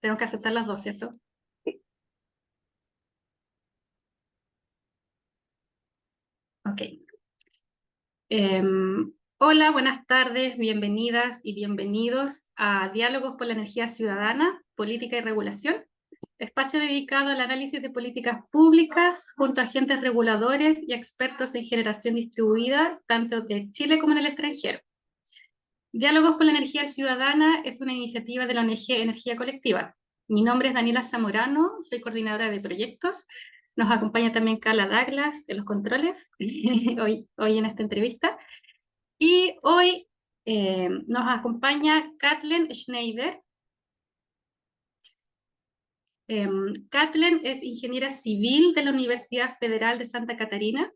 Tengo que aceptar las dos, ¿cierto? Ok. Hola, buenas tardes, bienvenidas y bienvenidos a Diálogos por la Energía Ciudadana, Política y Regulación, espacio dedicado al análisis de políticas públicas junto a agentes reguladores y expertos en generación distribuida, tanto de Chile como en el extranjero. Diálogos por la Energía Ciudadana es una iniciativa de la ONG Energía Colectiva. Mi nombre es Daniela Zamorano, soy coordinadora de proyectos. Nos acompaña también Carla Douglas en los controles hoy en esta entrevista. Y hoy nos acompaña Kathleen Schneider. Kathleen es ingeniera civil de la Universidad Federal de Santa Catarina.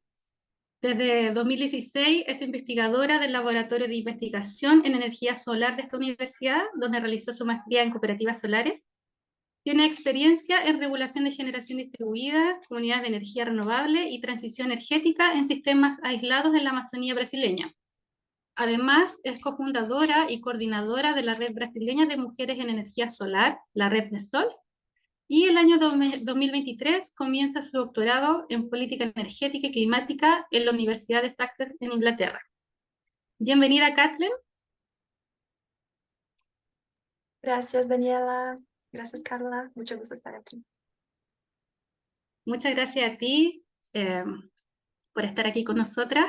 Desde 2016 es investigadora del Laboratorio de Investigación en Energía Solar de esta universidad, donde realizó su maestría en cooperativas solares. Tiene experiencia en regulación de generación distribuida, comunidades de energía renovable y transición energética en sistemas aislados en la Amazonía brasileña. Además, es cofundadora y coordinadora de la Red Brasileña de Mujeres en Energía Solar, la Red MESOL, y el año 2023 comienza su doctorado en política energética y climática en la Universidad de Sussex en Inglaterra. Bienvenida, Kathleen. Gracias, Daniela. Gracias, Carla. Mucho gusto estar aquí. Muchas gracias a ti por estar aquí con nosotras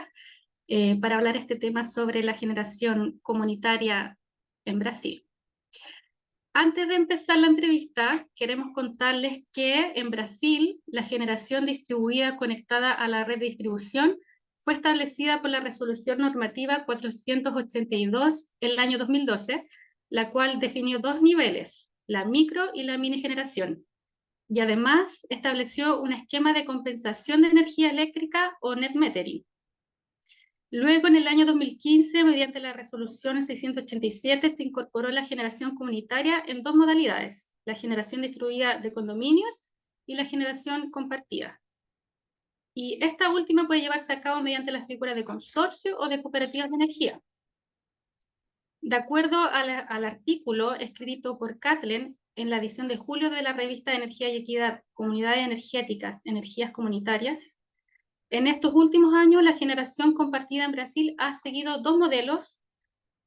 para hablar este tema sobre la generación comunitaria en Brasil. Antes de empezar la entrevista, queremos contarles que en Brasil la generación distribuida conectada a la red de distribución fue establecida por la Resolución Normativa 482 en el año 2012, la cual definió dos niveles, la micro y la mini generación, y además estableció un esquema de compensación de energía eléctrica o net metering. Luego, en el año 2015, mediante la resolución 687, se incorporó la generación comunitaria en dos modalidades, la generación distribuida de condominios y la generación compartida. Y esta última puede llevarse a cabo mediante la figura de consorcio o de cooperativas de energía. De acuerdo al artículo escrito por Kathleen en la edición de julio de la revista Energía y Equidad, Comunidades Energéticas, Energías Comunitarias, en estos últimos años la generación compartida en Brasil ha seguido dos modelos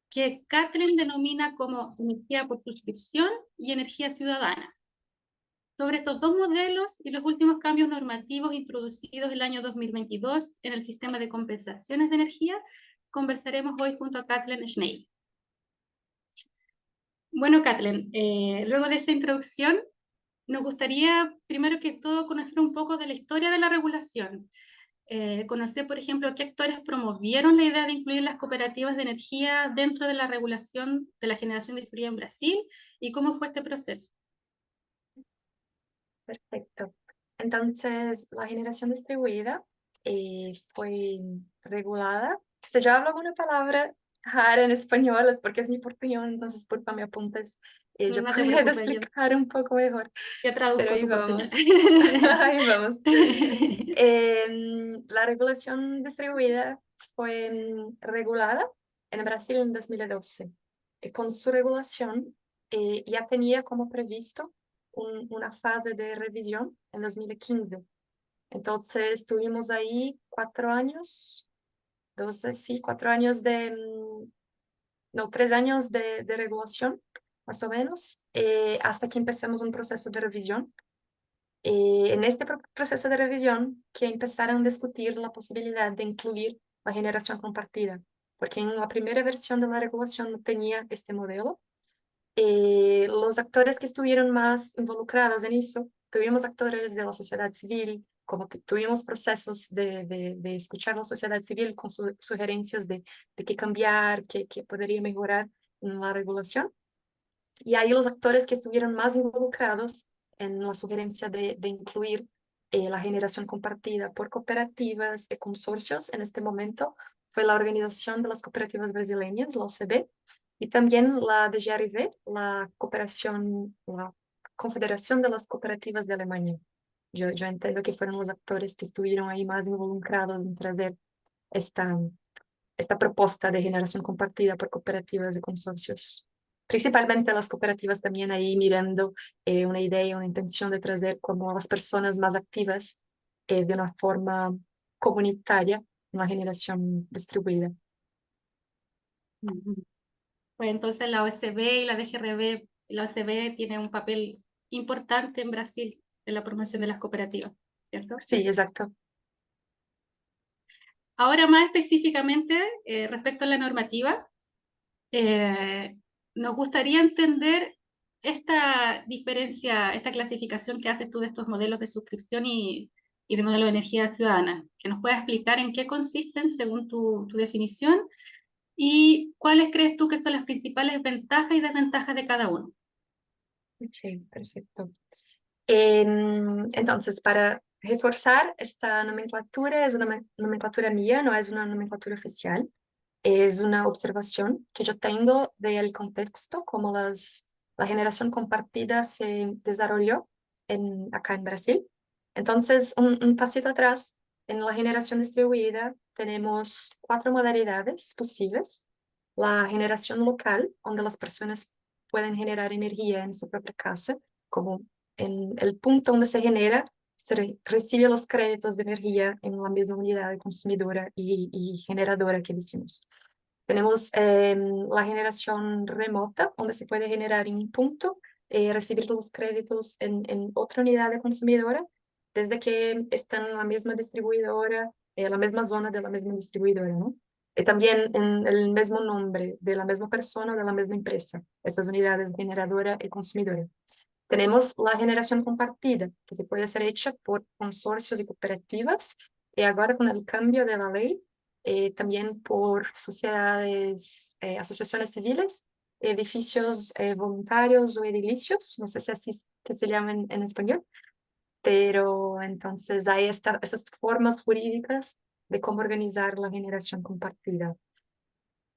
que Kathleen denomina como energía por suscripción y energía ciudadana. Sobre estos dos modelos y los últimos cambios normativos introducidos el año 2022 en el sistema de compensaciones de energía, conversaremos hoy junto a Kathleen Schneider. Bueno, Kathleen, luego de esa introducción, nos gustaría primero que todo conocer un poco de la historia de la regulación. Conocer, por ejemplo, qué actores promovieron la idea de incluir las cooperativas de energía dentro de la regulación de la generación distribuida en Brasil y cómo fue este proceso. Perfecto. Entonces, la generación distribuida fue regulada. Si yo hablo alguna palabra rara en español es porque es mi portuñol, entonces por favor me apuntes. Yo No te puedo preocupes, explicar un poco mejor. yo Pero traduzco ahí tu portuñol. vamos. Ahí vamos. La regulación distribuida fue regulada en Brasil en 2012. Con su regulación ya tenía como previsto una fase de revisión en 2015. Entonces tuvimos ahí 4 años, 12, sí, 4 años no, 3 años de regulación, más o menos, hasta que empezamos un proceso de revisión. En este proceso de revisión que empezaron a discutir la posibilidad de incluir la generación compartida, porque en la primera versión de la regulación no tenía este modelo. Los actores que estuvieron más involucrados en eso, tuvimos actores de la sociedad civil, como que tuvimos procesos de escuchar a la sociedad civil con sugerencias de qué cambiar, qué podría mejorar en la regulación. Y ahí los actores que estuvieron más involucrados en la sugerencia de incluir la generación compartida por cooperativas y consorcios en este momento fue la Organización de las Cooperativas Brasileñas, la OCB, y también la DGRV, la Confederación de las Cooperativas de Alemania. Yo entiendo que fueron los actores que estuvieron ahí más involucrados en trazer esta propuesta de generación compartida por cooperativas y consorcios. principalmente las cooperativas también ahí mirando una idea, una intención de traer como a las personas más activas de una forma comunitaria, una generación distribuida. Ujú. Pues entonces la OSB y la DGRB, la OSB tiene un papel importante en Brasil en la promoción de las cooperativas, ¿cierto? Sí, exacto. Ahora más específicamente, respecto a la normativa, eh, nos gustaría entender esta diferencia, esta clasificación que haces tú de estos modelos de suscripción y de modelo de energía ciudadana, que nos puedas explicar en qué consisten según tu definición y cuáles crees tú que son las principales ventajas y desventajas de cada uno. Ok, perfecto. Entonces, para reforzar esta nomenclatura, es una nomenclatura mía, no es una nomenclatura oficial, es una observación que yo tengo del contexto, como la generación compartida se desarrolló acá en Brasil. Entonces, un pasito atrás, en la generación distribuida tenemos 4 modalidades posibles. La generación local, donde las personas pueden generar energía en su propia casa, como en el punto donde se genera, recibe los créditos de energía en la misma unidad consumidora y generadora que decimos. Tenemos la generación remota, donde se puede generar en un punto, recibir los créditos en otra unidad de consumidora, desde que están en la misma distribuidora, la misma zona de la misma distribuidora, ¿no? Y también en el mismo nombre de la misma persona, de la misma empresa, estas unidades generadora y consumidora. Tenemos la generación compartida, que se puede ser hecha por consorcios y cooperativas, y ahora con el cambio de la ley, también por sociedades, asociaciones civiles, edificios voluntarios o edilicios, no sé si así que se llaman en español, pero entonces hay esas formas jurídicas de cómo organizar la generación compartida.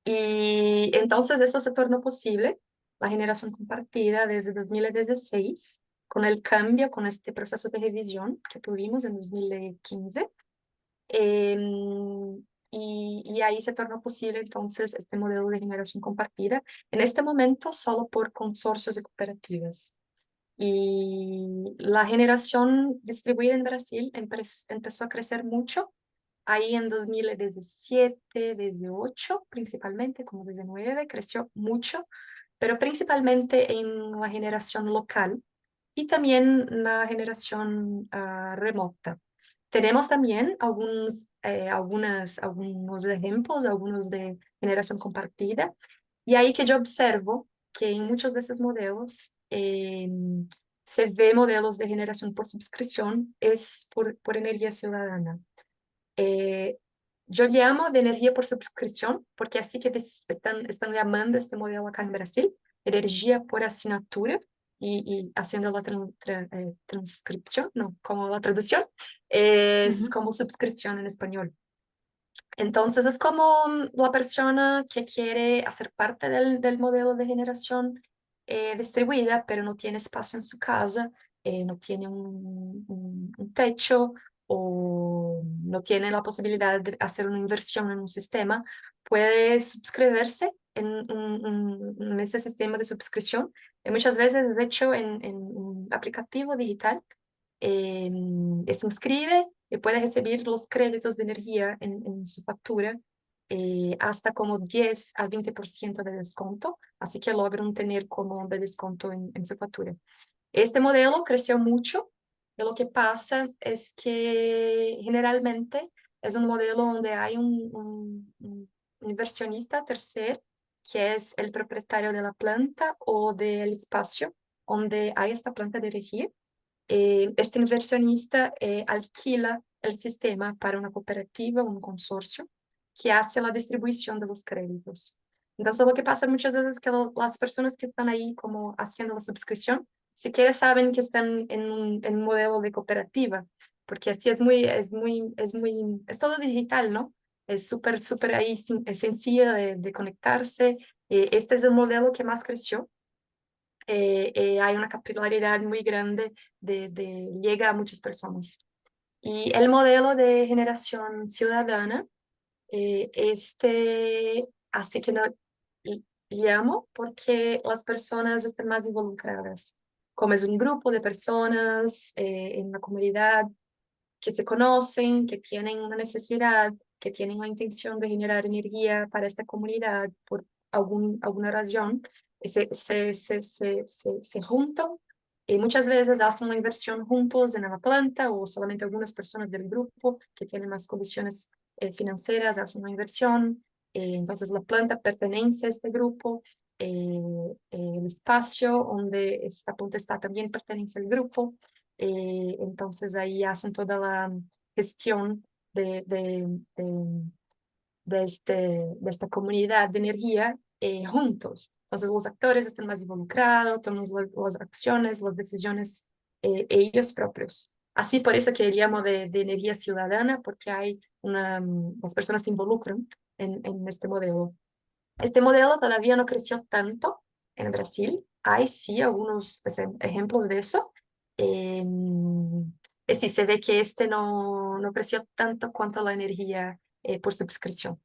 Y entonces eso se tornó posible, la generación compartida desde 2016, con el cambio, con este proceso de revisión que tuvimos en 2015. Y ahí se tornó posible entonces este modelo de generación compartida, en este momento solo por consorcios y cooperativas. Y la generación distribuida en Brasil empezó a crecer mucho ahí en 2017, desde 8 principalmente, como desde 9, creció mucho, pero principalmente en la generación local y también la generación remota. Tenemos también algunos ejemplos, algunos de generación compartida, y ahí que yo observo que en muchos de esos modelos se ve modelos de generación por suscripción, es por energía ciudadana. Eh, yo llamo de energía por suscripción porque así que están llamando este modelo acá en Brasil, energía por asignatura y haciendo la transcripción, no, como la traducción, es Ujú. como suscripción en español. Entonces es como la persona que quiere hacer parte del modelo de generación distribuida, pero no tiene espacio en su casa, no tiene un techo o no tiene la posibilidad de hacer una inversión en un sistema, puede suscribirse en ese sistema de suscripción. Y muchas veces, de hecho, en un aplicativo digital, se inscribe y puede recibir los créditos de energía en su factura hasta como 10 a 20% de descuento, así que logran tener como de descuento en su factura. Este modelo creció mucho y lo que pasa es que generalmente es un modelo donde hay un inversionista tercero, que es el propietario de la planta o del espacio donde hay esta planta de energía. Este inversionista alquila el sistema para una cooperativa, un consorcio, que hace la distribución de los créditos. Entonces, lo que pasa muchas veces es que las personas que están ahí como haciendo la suscripción, siquiera saben que están en un modelo de cooperativa, porque así es todo digital, ¿no? Es súper ahí, es sencillo de conectarse. Este es el modelo que más creció. Hay una capilaridad muy grande llega a muchas personas. Y el modelo de generación ciudadana, este hace que llamo porque las personas están más involucradas. Como es un grupo de personas en una comunidad que se conocen, que tienen una necesidad, que tienen la intención de generar energía para esta comunidad por alguna razón, se juntan y muchas veces hacen la inversión juntos en la planta o solamente algunas personas del grupo que tienen más condiciones financieras hacen la inversión. Entonces la planta pertenece a este grupo. El espacio donde esta planta está también pertenece al grupo. Entonces ahí hacen toda la gestión de esta comunidad de energía juntos. Entonces los actores están más involucrados, toman las acciones, las decisiones ellos propios. Así por eso que llamo de energía ciudadana, porque hay las personas se involucran en este modelo. Este modelo todavía no creció tanto en Brasil. Hay sí algunos ejemplos de eso. Eh, sí, se ve que este no creció tanto cuanto la energía por suscripción.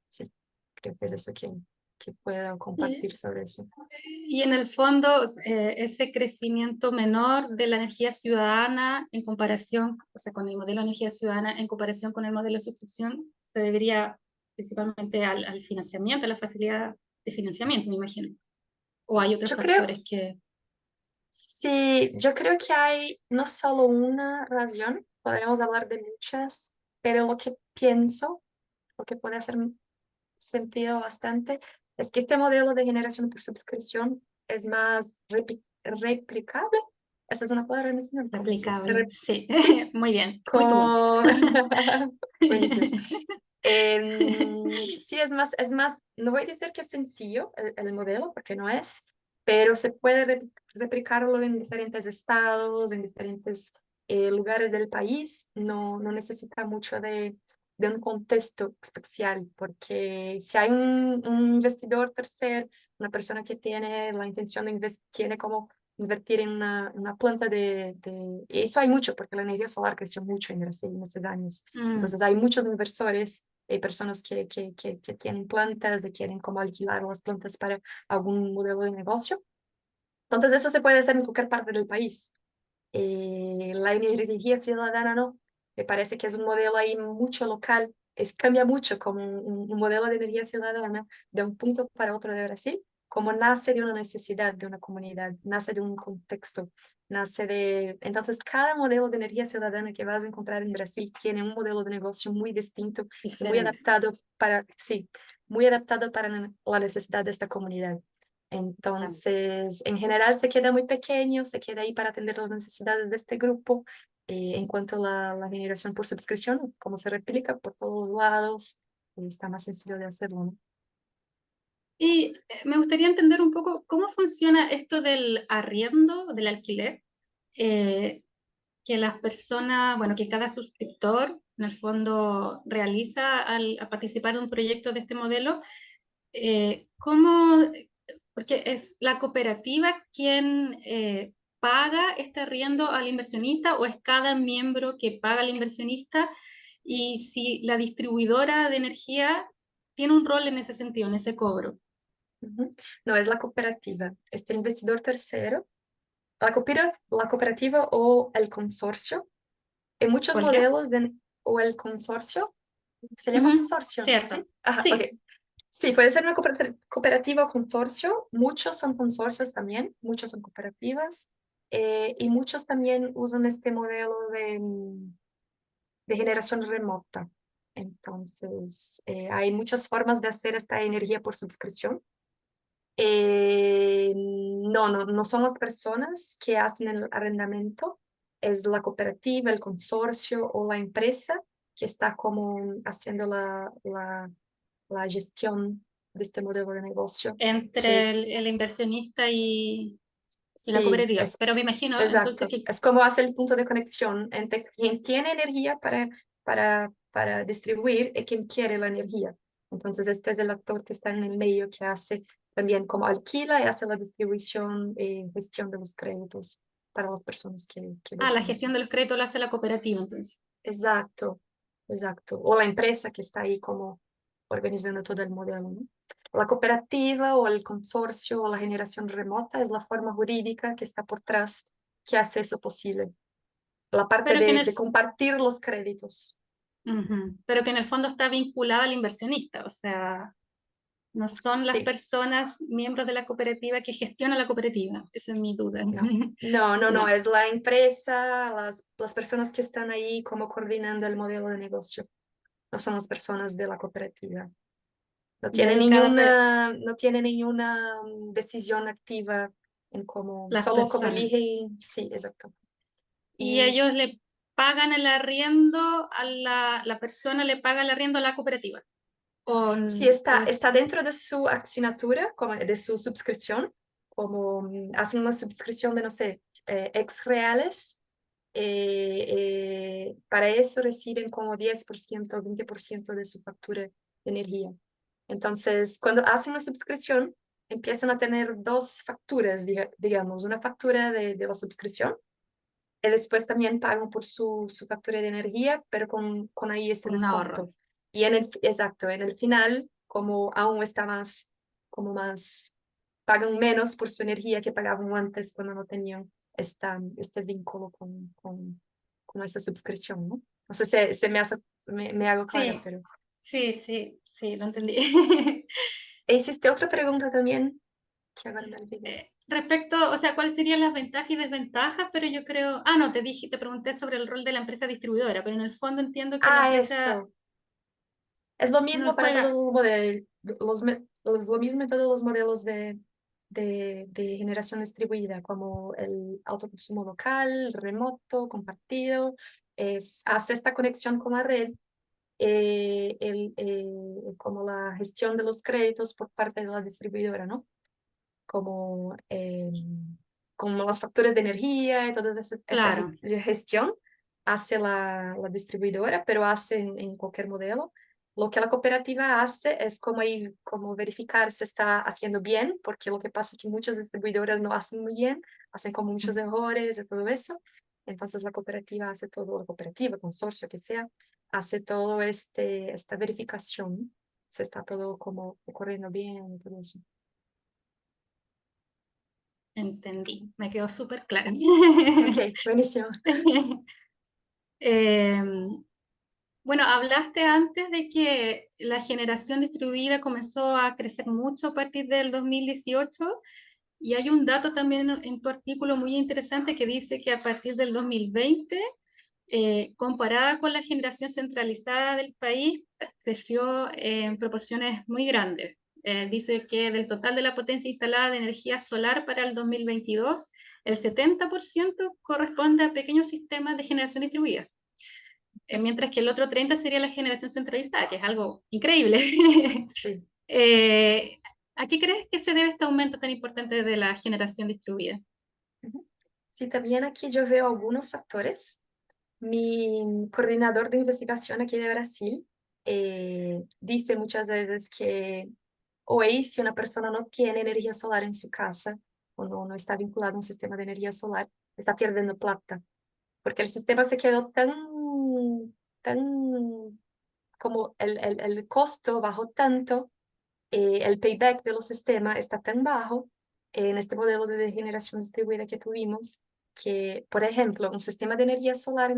Sí, creo que es eso que puedo compartir sobre eso. Y en el fondo, ese crecimiento menor de la energía ciudadana en comparación, o sea, con el modelo de energía ciudadana en comparación con el modelo de suscripción, se debería principalmente al financiamiento, a la facilidad de financiamiento, me imagino. O hay otros Yo creo, factores que... sí, yo creo que hay no solo una razón, podemos hablar de muchas, pero lo que pienso, lo que puede hacer sentido bastante, es que este modelo de generación por suscripción es más replicable. Esa es una palabra en español. ¿Cómo Replicable, sí, sí, muy bien, muy tú. como... Buenísimo. Sí, es más, no voy a decir que es sencillo el modelo, porque no es, pero se puede replicarlo en diferentes estados, en diferentes lugares del país. No necesita mucho de un contexto especial, porque si hay un investidor tercero, una persona que tiene la intención de tiene como invertir en una planta y eso hay mucho, porque la energía solar creció mucho en Brasil en estos años. Entonces hay muchos inversores, personas que tienen plantas, que quieren como alquilar las plantas para algún modelo de negocio. Entonces eso se puede hacer en cualquier parte del país. La energía ciudadana no. Me parece que es un modelo ahí mucho local. Cambia mucho como un modelo de energía ciudadana de un punto para otro de Brasil, como nace de una necesidad de una comunidad, nace de un contexto, nace de... Entonces, cada modelo de energía ciudadana que vas a encontrar en Brasil tiene un modelo de negocio muy distinto y muy Diferente. adaptado para, sí, muy adaptado para la necesidad de esta comunidad. Claro. Entonces, en general se queda muy pequeño, se queda ahí para atender las necesidades de este grupo. En cuanto a la generación por suscripción, como se replica por todos lados, está más sencillo de hacerlo, ¿no? Y me gustaría entender un poco cómo funciona esto del arriendo, del alquiler, eh, que las personas, bueno, que cada suscriptor en el fondo realiza al participar en un proyecto de este modelo. ¿Cómo? Porque es la cooperativa quien paga este arriendo al inversionista o es cada miembro que paga al inversionista, y si la distribuidora de energía tiene un rol en ese sentido, en ese cobro. Ujú. No, es la cooperativa. Este investidor tercero, la cooperativa o el consorcio. En muchos ¿O el qué? modelos o el consorcio, se llama Ujú, consorcio, cierto. ¿sí? Ajá, ok. Sí, Sí, puede ser una cooperativa o consorcio. Muchos son consorcios también, muchos son cooperativas. Y muchos también usan este modelo de generación remota. Entonces, hay muchas formas de hacer esta energía por suscripción. No son las personas que hacen el arrendamiento, es la cooperativa, el consorcio o la empresa que está como haciendo la gestión de este modelo de negocio. Que entre el inversionista y la sí, cooperativa. Pero me imagino entonces exacto. que... Es como hace el punto de conexión entre quien tiene energía para distribuir y quien quiere la energía. Entonces, este es el actor que está en el medio que hace también como alquila y hace la distribución y gestión de los créditos para las personas que Ah, la buscan eso. gestión de los créditos la hace la cooperativa, entonces. Exacto, exacto. O la empresa que está ahí como organizando todo el modelo, ¿no? La cooperativa o el consorcio o la generación remota es la forma jurídica que está por trás que hace eso posible. La parte Pero que en de el, compartir los créditos. ujú, pero que en el fondo está vinculada al inversionista, o sea, no son las Sí, personas miembros de la cooperativa que gestionan la cooperativa. Esa es mi duda. no. No, no, no, No, es la empresa, las personas que están ahí como coordinando el modelo de negocio. No son las personas de la cooperativa. ya ahí cada No tiene ninguna decisión activa en cómo, las solo como personas. eligen, sí, exacto. Y Y ellos le pagan el arriendo a la persona, le paga el arriendo a la cooperativa. O, sí o está es, dentro de su asignatura, como de su suscripción, como hacen una suscripción de, no sé, X reales. Para eso reciben como 10% o 20% de su factura de energía. Entonces, cuando hacen la suscripción, empiezan a tener dos facturas, digamos, una factura de la suscripción y después también pagan por su factura de energía, pero con ahí este con un ahorro. descuento. Y exacto, en el final, como aún está más, como más, pagan menos por su energía que pagaban antes cuando no tenían este vínculo con esa suscripción, ¿no? No sé si se me hago clara, Sí, pero... sí, lo entendí. Hiciste otra pregunta también, que ahora me olvidé. Respecto, o sea, ¿cuáles serían las ventajas y desventajas? Pero yo creo, no, te pregunté sobre el rol de la empresa distribuidora, pero en el fondo entiendo que la Ah, empresa eso. Es lo no mismo para todos juega, los modelos, es lo mismo en todos los modelos de generación distribuida, como el autoconsumo local, remoto, compartido, hace esta conexión con la red, como la gestión de los créditos por parte de la distribuidora, ¿no? Como, como las facturas de energía y toda esta claro, gestión hace la distribuidora, pero hace en cualquier modelo. Lo que la cooperativa hace es como, ir, como verificar si está haciendo bien, porque lo que pasa es que muchas distribuidoras no hacen muy bien, hacen como muchos errores y todo eso. Entonces la cooperativa hace todo, la cooperativa, consorcio, que sea, hace todo esta verificación, si está todo como ocurriendo bien y todo eso. entendí, me quedó súper claro. Ok, buenísimo. Em, bueno, hablaste antes de que la generación distribuida comenzó a crecer mucho a partir del 2018 y hay un dato también en tu artículo muy interesante que dice que a partir del 2020, comparada con la generación centralizada del país, creció en proporciones muy grandes. Dice que del total de la potencia instalada de energía solar para el 2022, el 70% corresponde a pequeños sistemas de generación distribuida, mientras que el otro 30% sería la generación centralizada, que es algo increíble. Sí. Eh, ¿A qué crees que se debe este aumento tan importante de la generación distribuida? Ujú. Sí, también aquí yo veo algunos factores. Mi coordinador de investigación aquí de Brasil dice muchas veces que hoy si una persona no tiene energía solar en su casa o no está vinculado a un sistema de energía solar, está perdiendo plata, porque el sistema se quedó tan como el costo bajó tanto, el payback de los sistemas está tan bajo en este modelo de generación distribuida que tuvimos, que, por ejemplo, un sistema de energía solar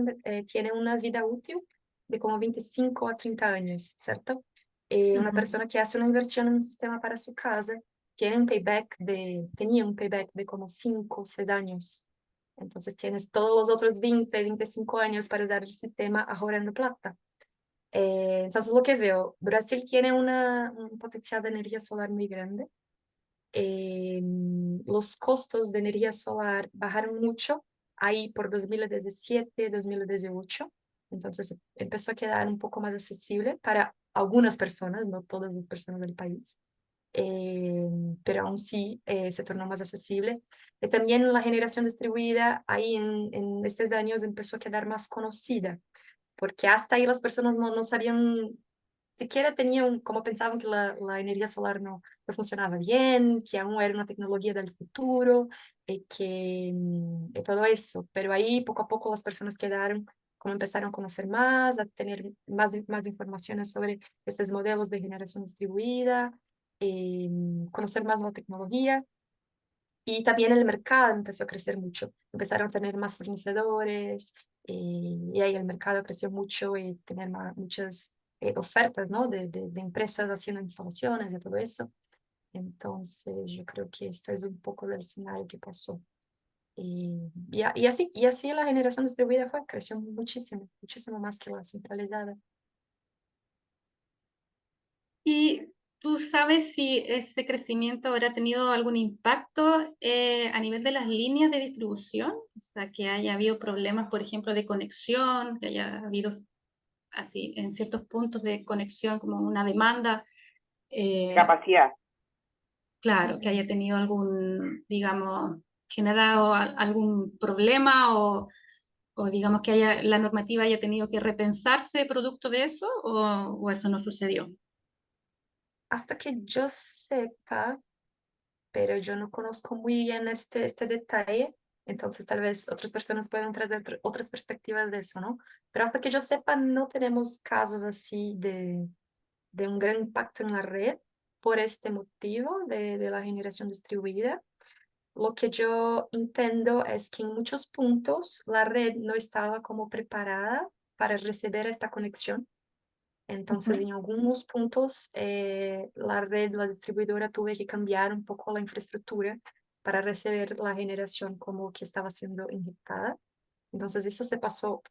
tiene una vida útil de como 25 a 30 años, ¿cierto? Una Ujú. persona que hace una inversión en un sistema para su casa tenía un payback de como 5 o 6 años. Entonces tienes todos los otros 20, 25 años para usar el sistema ahorrando plata. Entonces, lo que veo, Brasil tiene un potencial de energía solar muy grande. Los costos de energía solar bajaron mucho ahí por 2017, 2018. Entonces, empezó a quedar un poco más accesible para algunas personas, no todas las personas del país. Eh, pero aún sí se tornó más accesible. Y también la generación distribuida ahí en estos años empezó a quedar más conocida porque hasta ahí las personas no sabían, siquiera tenían, como pensaban que la energía solar no funcionaba bien, que aún era una tecnología del futuro, y todo eso. Pero ahí poco a poco las personas quedaron, como empezaron a conocer más, a tener más informaciones sobre estos modelos de generación distribuida. conocer más la tecnología. Y también el mercado empezó a crecer mucho. Empezaron a tener más fornecedores y ahí el mercado creció mucho y tener muchas ofertas, ¿no? De empresas haciendo instalaciones y todo eso. Entonces, yo creo que esto es un poco del escenario que pasó. Y así la generación distribuida fue, creció muchísimo, muchísimo más que la centralizada. ¿Y tú sabes si ese crecimiento habrá tenido algún impacto a nivel de las líneas de distribución? O sea, que haya habido problemas, por ejemplo, de conexión, que haya habido así en ciertos puntos de conexión como una demanda, Capacidad. claro, que haya tenido algún, digamos, generado algún problema o digamos que la normativa haya tenido que repensarse producto de eso o eso no sucedió. Hasta que yo sepa, pero yo no conozco muy bien este detalle, entonces tal vez otras personas puedan traer otras perspectivas de eso, ¿no? Pero hasta que yo sepa, no tenemos casos así de un gran impacto en la red por este motivo de la generación distribuida. Lo que yo entiendo es que en muchos puntos la red no estaba como preparada para recibir esta conexión. Entonces, Ujú. en algunos puntos, la red, la distribuidora tuvo que cambiar un poco la infraestructura para recibir la generación como que estaba siendo inyectada. Entonces, eso se pasó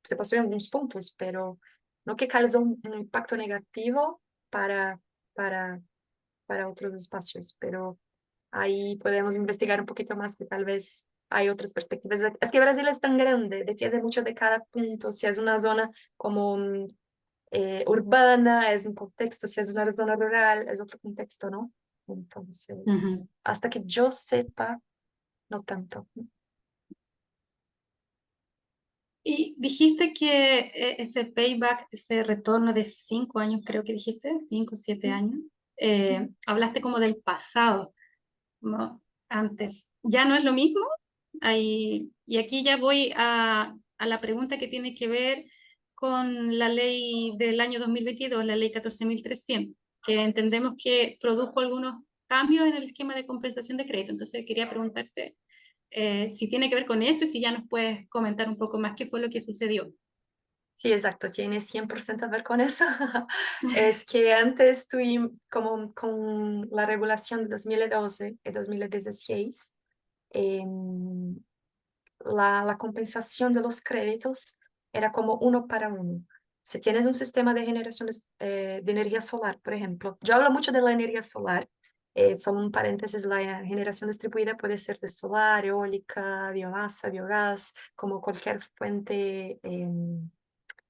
en algunos puntos, pero no que causó un impacto negativo para, para, para otros espacios, pero ahí podemos investigar un poquito más que tal vez hay otras perspectivas. Es que Brasil es tan grande, depende mucho de cada punto, si es una zona como urbana, es un contexto, si es una zona rural, es otro contexto, ¿no? Entonces, Ujú. hasta que yo sepa, no tanto. Y dijiste que ese payback, ese retorno de 5 años, creo que dijiste, 5 o 7 años, hablaste como del pasado, ¿no? Antes. ¿Ya no es lo mismo? Y aquí ya voy a la pregunta que tiene que ver con la ley del año 2022, la ley 14.300, que entendemos que produjo algunos cambios en el esquema de compensación de crédito. Entonces quería preguntarte si tiene que ver con eso y si ya nos puedes comentar un poco más qué fue lo que sucedió. Sí, exacto, tiene 100% a ver con eso. Es que antes tuvimos, como con la regulación de 2012 y 2016, em, la compensación de los créditos era como uno para uno. Si tienes un sistema de generación de energía solar, por ejemplo, yo hablo mucho de la energía solar, solo un paréntesis, la generación distribuida puede ser de solar, eólica, biomasa, biogás, como cualquier fuente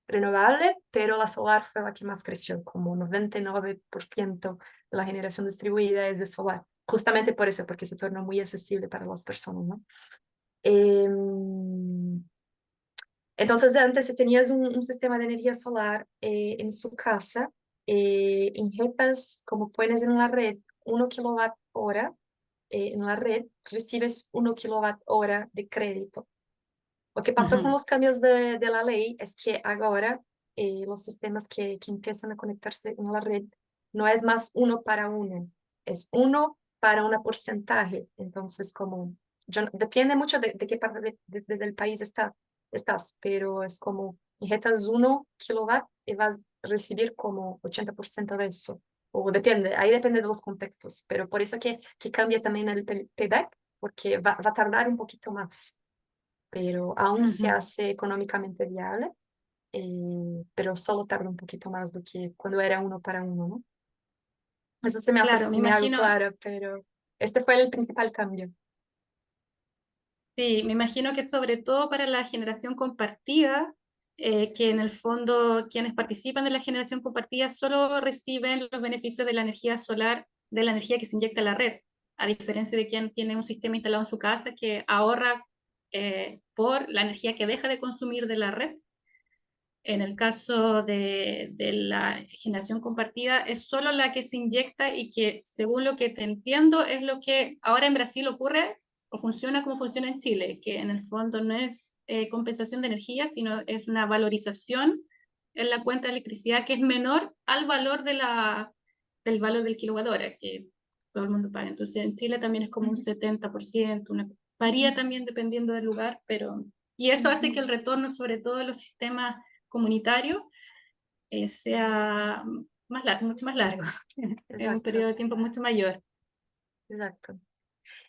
renovable, pero la solar fue la que más creció, como 99% de la generación distribuida es de solar, justamente por eso, porque se tornó muy accesible para las personas, ¿no? Em, entonces, antes, si tenías un sistema de energía solar en su casa, injetas, como pones en la red, 1 kWh en la red, recibes 1 kWh de crédito. Lo que pasó con Ujú, los cambios de la ley es que ahora los sistemas que empiezan a conectarse en la red no es más uno para uno, es uno para un porcentaje. Entonces, como depende mucho de qué parte del país estás, pero es como injetas 1 kW y vas a recibir como 80% de eso. O depende, ahí depende de los contextos, pero por eso que cambia también el payback, porque va a tardar un poquito más, pero aún se ujú. hace económicamente viable, pero solo tarda un poquito más do que cuando era uno para uno, ¿no? Eso se me hace Claro, me me hago imagino, clara, pero este fue el principal cambio. sí, me imagino que sobre todo para la generación compartida, que en el fondo quienes participan de la generación compartida solo reciben los beneficios de la energía solar, de la energía que se inyecta a la red, a diferencia de quien tiene un sistema instalado en su casa que ahorra por la energía que deja de consumir de la red. En el caso de la generación compartida, es solo la que se inyecta y que, según lo que te entiendo, es lo que ahora en Brasil ocurre o funciona como funciona en Chile, que en el fondo no es compensación de energía, sino es una valorización en la cuenta de electricidad que es menor al valor del valor del kilowatt hora que todo el mundo paga. Entonces en Chile también es como un 70%, varía también dependiendo del lugar, pero... Y eso hace que el retorno, sobre todo en los sistemas comunitarios, sea mucho más largo, en un Exacto, periodo de tiempo mucho mayor. exacto.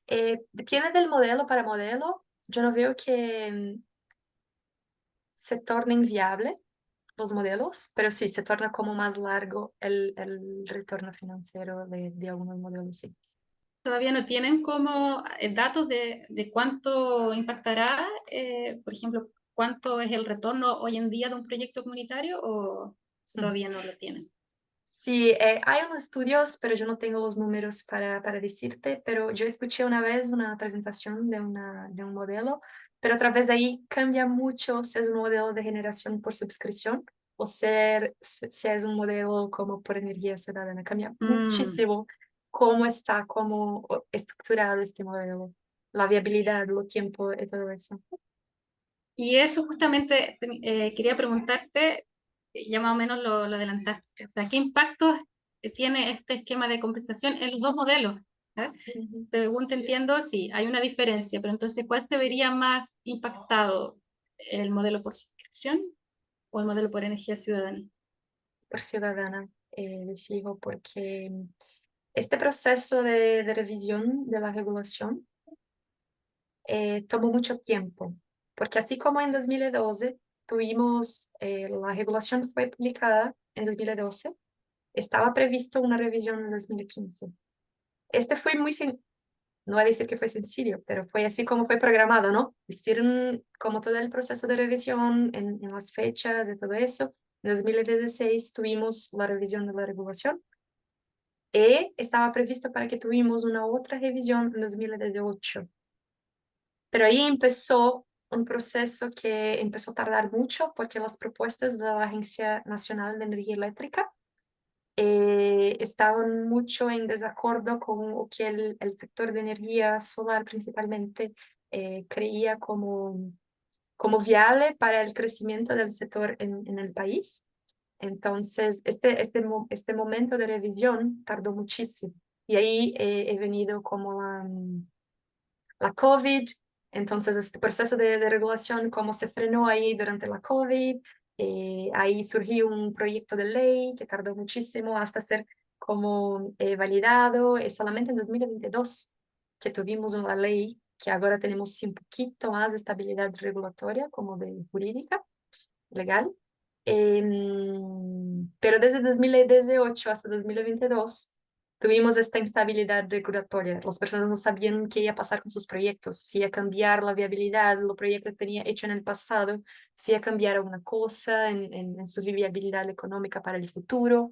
Depende del modelo para modelo. Yo no veo que se tornen viables los modelos, pero sí, se torna como más largo el retorno financiero de algunos modelos, sí. Todavía no tienen como datos de cuánto impactará, por ejemplo, cuánto es el retorno hoy en día de un proyecto comunitario, o todavía no lo tienen. Sí, hay unos estudios, pero yo no tengo los números para decirte, pero yo escuché una vez una presentación de un modelo, pero a través de ahí cambia mucho si es un modelo de generación por suscripción o si es un modelo como por energía ciudadana. Cambia muchísimo cómo está, cómo estructurado este modelo, la viabilidad, el tiempo y todo eso. Y eso justamente quería preguntarte, ya más o menos lo adelantaste, o sea, ¿qué impactos tiene este esquema de compensación en los dos modelos? Ujú. Según te entiendo, sí, hay una diferencia, pero entonces, ¿cuál se vería más impactado? ¿El modelo por suscripción o el modelo por energía ciudadana? Por ciudadana, me fijo, porque este proceso de revisión de la regulación tomó mucho tiempo, porque así como en 2012 tuvimos, la regulación fue publicada en 2012, estaba previsto una revisión en 2015. Este fue no voy a decir que fue sencillo, pero fue así como fue programado, ¿no? Hicieron como todo el proceso de revisión en las fechas y todo eso. En 2016 tuvimos la revisión de la regulación y estaba previsto para que tuvimos una otra revisión en 2018. Pero ahí empezó un proceso que empezó a tardar mucho porque las propuestas de la Agencia Nacional de Energía Eléctrica estaban mucho en desacuerdo con lo que el sector de energía solar principalmente creía como viable para el crecimiento del sector en el país. Entonces, este momento de revisión tardó muchísimo. Y ahí he venido como la COVID, entonces este proceso de regulación, cómo se frenó ahí durante la COVID, ahí surgió un proyecto de ley que tardó muchísimo hasta ser como validado, y solamente en 2022 que tuvimos una ley que ahora tenemos un poquito más de estabilidad regulatoria como de jurídica, legal. Pero desde 2018 hasta 2022 tuvimos esta instabilidad regulatoria. Las personas no sabían qué iba a pasar con sus proyectos, si iba a cambiar la viabilidad, los proyectos que tenía hecho en el pasado, si iba a cambiar alguna cosa en su viabilidad económica para el futuro.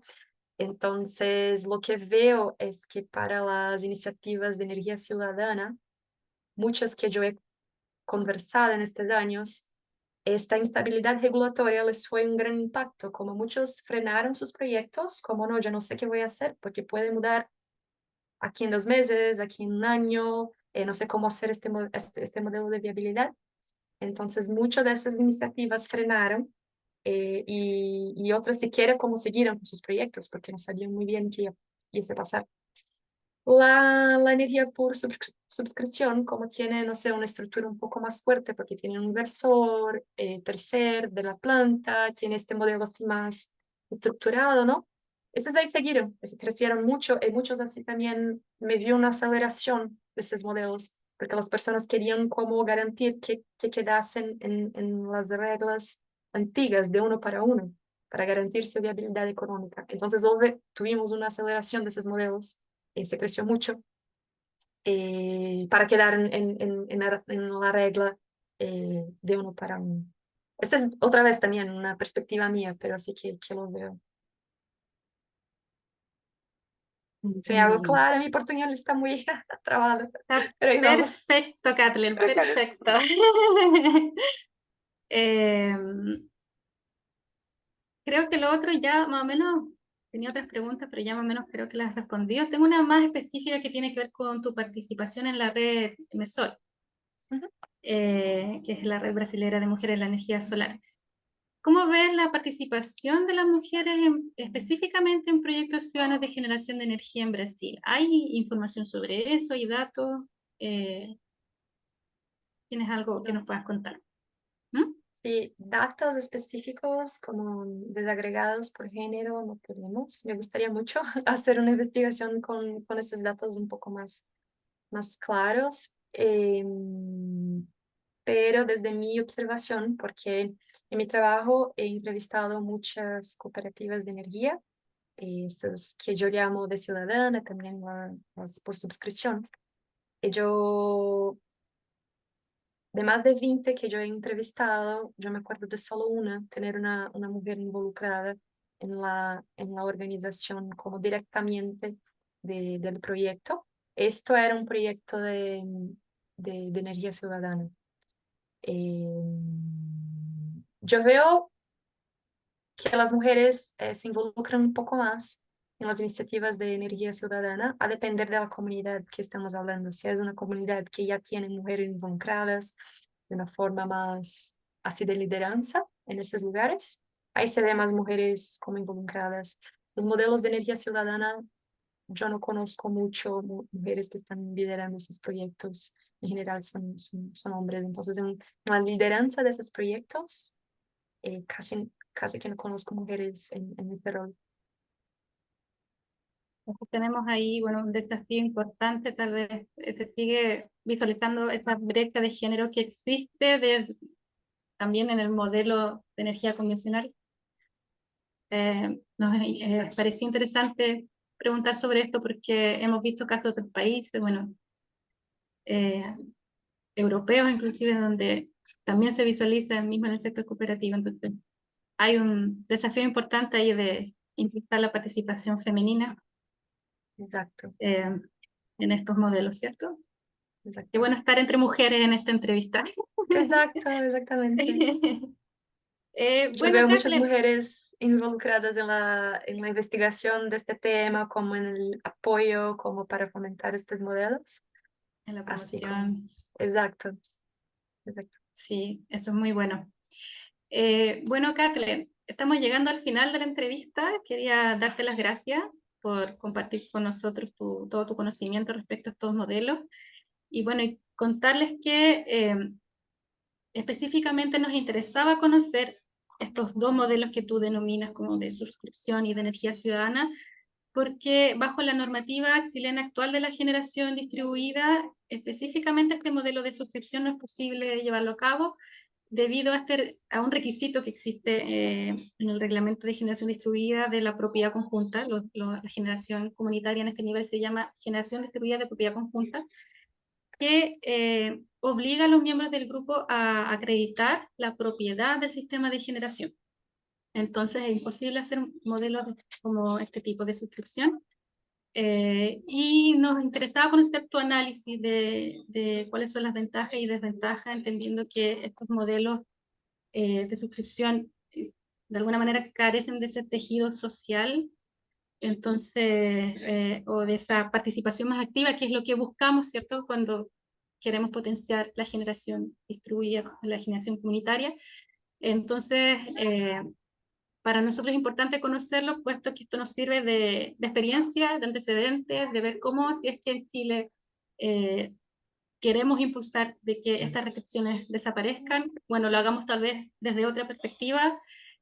Entonces, lo que veo es que para las iniciativas de energía ciudadana, muchas que yo he conversado en estos años, esta instabilidad regulatoria les fue un gran impacto, como muchos frenaron sus proyectos, como no, yo no sé qué voy a hacer porque puede mudar aquí en 2 meses, aquí en un año, no sé cómo hacer este modelo de viabilidad. Entonces, muchas de esas iniciativas frenaron y otras siquiera cómo siguieron con sus proyectos porque no sabían muy bien qué iba a pasar. La energía por suscripción, como tiene, no sé, una estructura un poco más fuerte porque tiene un inversor, tercer de la planta, tiene este modelo así más estructurado, ¿no? Esos ahí siguieron, crecieron mucho y muchos así también me vio una aceleración de esos modelos porque las personas querían como garantir que quedasen en las reglas antiguas de uno para garantir su viabilidad económica. Entonces, tuvimos una aceleración de esos modelos se creció mucho para quedar en la regla de uno para uno. Esta es otra vez también una perspectiva mía, pero sí que lo veo. Si me hago clara, mi portuñol está muy trabado, Está pero ahí vamos. perfecto, Kathleen, Pero claro. perfecto. Creo que lo otro ya más o menos, tenía otras preguntas, pero ya más o menos creo que las has respondido. Tengo una más específica que tiene que ver con tu participación en la red MESOL, Ujú. que es la red brasilera de mujeres en la energía solar. ¿Cómo ves la participación de las mujeres específicamente en proyectos ciudadanos de generación de energía en Brasil? ¿Hay información sobre eso? ¿Hay datos? ¿Tienes algo que nos puedas contar? ¿Mm? Y datos específicos como desagregados por género no tenemos. Me gustaría mucho hacer una investigación con esos datos un poco más claros. Pero desde mi observación, porque en mi trabajo he entrevistado muchas cooperativas de energía, esas que yo llamo de ciudadana, también las por suscripción. Y yo, de más de 20 que yo he entrevistado, yo me acuerdo de solo una, tener una mujer involucrada en la organización como directamente del proyecto. Esto era un proyecto de energía ciudadana. Yo veo que las mujeres se involucran un poco más en las iniciativas de energía ciudadana, a depender de la comunidad que estamos hablando. Si es una comunidad que ya tiene mujeres involucradas de una forma más así de lideranza en esos lugares, ahí se ve más mujeres como involucradas. Los modelos de energía ciudadana, yo no conozco mucho mujeres que están liderando esos proyectos. En general son hombres. Entonces, en la lideranza de esos proyectos, casi que no conozco mujeres en este rol. Entonces tenemos ahí, bueno, un desafío importante, tal vez se sigue visualizando esta brecha de género que existe también en el modelo de energía convencional. Nos parecía interesante preguntar sobre esto porque hemos visto casos de otros países, bueno, europeos inclusive, donde también se visualiza mismo en el sector cooperativo. Entonces, hay un desafío importante ahí de impulsar la participación femenina Exacto, en estos modelos, ¿cierto? Qué exacto. bueno estar entre mujeres en esta entrevista. Exacto, exactamente. Yo Bueno, veo muchas Kathleen, mujeres involucradas en la investigación de este tema, como en el apoyo, como para fomentar estos modelos. en la Así como, promoción, exacto, exacto. sí, eso es muy bueno. Bueno, Kathleen, estamos llegando al final de la entrevista. Quería darte las gracias por compartir con nosotros todo tu conocimiento respecto a estos modelos. Y bueno, y contarles que específicamente nos interesaba conocer estos dos modelos que tú denominas como de suscripción y de energía ciudadana, porque bajo la normativa chilena actual de la generación distribuida, específicamente este modelo de suscripción no es posible llevarlo a cabo debido a un requisito que existe en el reglamento de generación distribuida de la propiedad conjunta. La generación comunitaria en este nivel se llama generación distribuida de propiedad conjunta, que obliga a los miembros del grupo a acreditar la propiedad del sistema de generación. Entonces es imposible hacer modelos como este tipo de suscripción. Y nos interesaba conocer tu análisis de cuáles son las ventajas y desventajas, entendiendo que estos modelos de suscripción de alguna manera carecen de ese tejido social, entonces, o de esa participación más activa, que es lo que buscamos, ¿cierto? Cuando queremos potenciar la generación distribuida, la generación comunitaria. Entonces, para nosotros es importante conocerlo, puesto que esto nos sirve de experiencia, de antecedentes, de ver cómo, si es que en Chile queremos impulsar de que estas restricciones desaparezcan, bueno, lo hagamos tal vez desde otra perspectiva,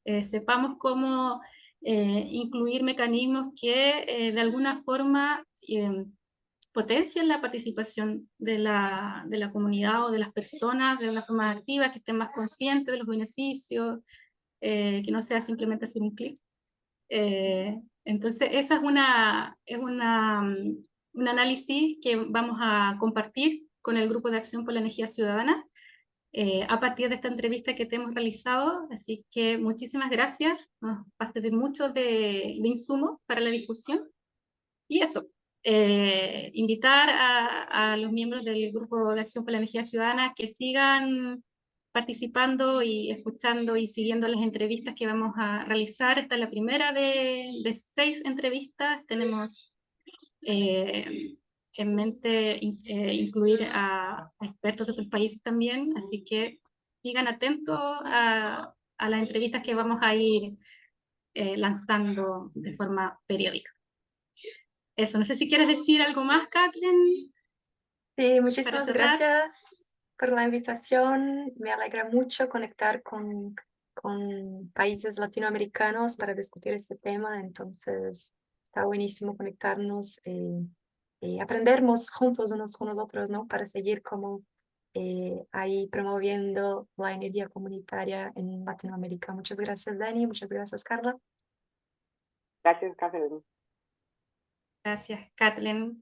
sepamos cómo incluir mecanismos que de alguna forma potencien la participación de la comunidad o de las personas de una forma activa, que estén más conscientes de los beneficios, que no sea simplemente hacer un clic. Entonces, esa un análisis que vamos a compartir con el Grupo de Acción por la Energía Ciudadana a partir de esta entrevista que te hemos realizado. Así que muchísimas gracias. Nos vas a tener mucho de insumo para la discusión. Y eso, invitar a los miembros del Grupo de Acción por la Energía Ciudadana que sigan participando y escuchando y siguiendo las entrevistas que vamos a realizar. Esta es la primera de 6 entrevistas. Tenemos en mente incluir a expertos de otros países también, así que sigan atentos a las entrevistas que vamos a ir lanzando de forma periódica. Eso, no sé si quieres decir algo más, Kathleen. Sí, muchísimas cerrar. gracias por la invitación. Me alegra mucho conectar con países latinoamericanos para discutir este tema. Entonces, está buenísimo conectarnos y aprendernos juntos unos con los otros, ¿no? Para seguir como ahí promoviendo la energía comunitaria en Latinoamérica. Muchas gracias, Dani. Muchas gracias, Carla. Gracias, Catherine. Gracias, Kathleen.